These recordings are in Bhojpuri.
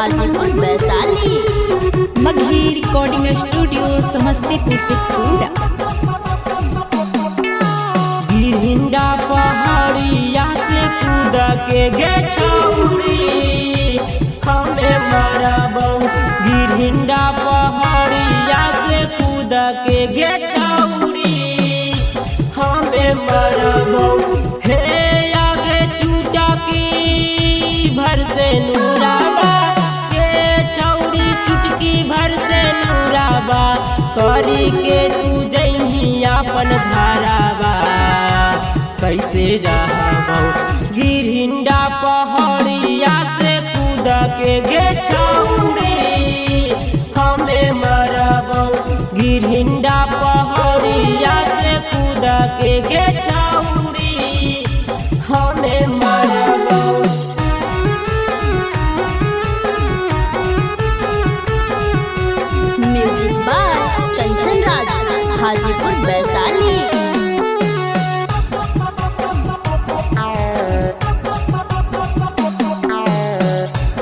हाजीपुर वैशाली। मगही रिकॉर्डिंग स्टूडियो समस्तीपुर से पूरा। गिरिंडा पहाड़िया से कूद के गे छौरी हमें मरबौ। गिरिंडा पहाड़िया से कूद के गे छौरी हमें मरबौ। हे आगे चूटा की भर से नूराबा के छौरी चुटकी भर से नूराबा करी के तू जइही अपन धाराबा कैसे रहबौ। गिरिंडा पहाड़िया से कूद के गे छौरी हमें मरबौ। गिरिंडा पहाड़िया से कूद के गे छौरी हमें मरबौ। Music by Kanchan Raj Hajipur Vaishali.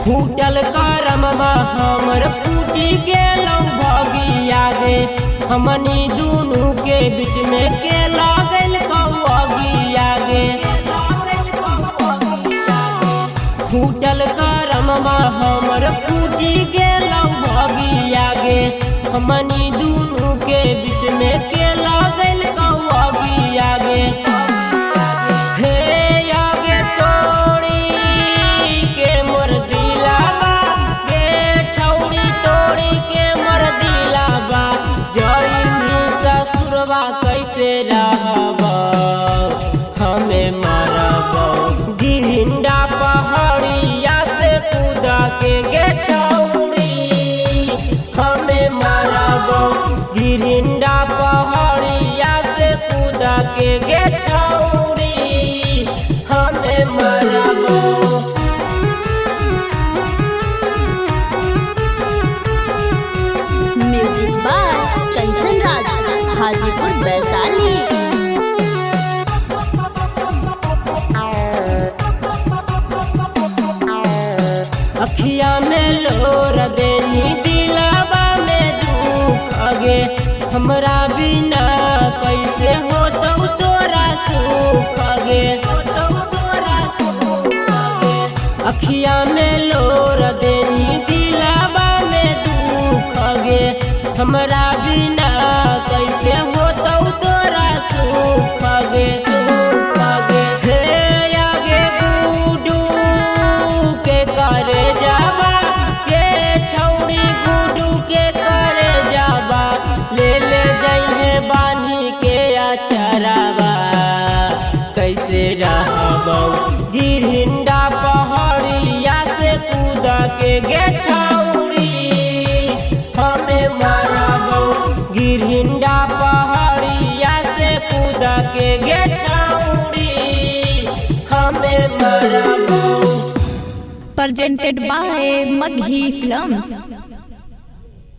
फूटल करम हमर फूटी गेलौ भगी आगे हमनी दुनू के बीच में के लागल कौगी आगे। फूटल करम हमर फूटी गेलौ भगी आगे हमनी दुनू के बीच में के लागल कौगी आगे। हे आगे तोड़ी के मोर दिलाबा के छौरी तोड़ी के मोर दिलाबा जइनी ससुरबा कैसे रहबौ हमें मरबौ। गिरिंडा पहाड़िया से कूद के गे छौरी हमें मरबौ। गिरिंडा पहाड़िया से कूद के गे छौरी हमें मरबौ। Music by Kanchan Raj Hajipur Vaishali. अखिया में लोर देनी दिलावा में दुख अगे हमरा बिना कैसे होतौ तोरा सुख अगे। अखिया में लोर देनी दिलावा में दुख अगे हमरा बिना कैसे होतौ तोरा सुख अगे। हे आगे गुडू के करे जाबा के छौरी गुडू के करे जाबा ले जइहे बानी के अचराबा कैसे रहबौ। गिरिंडा पहाड़िया से कूद के गे छौरी हमें मरबौ। गिरिंडा पहाड़िया से कूद के गे छौरी हमें मरबौ। presented by Maghi Films।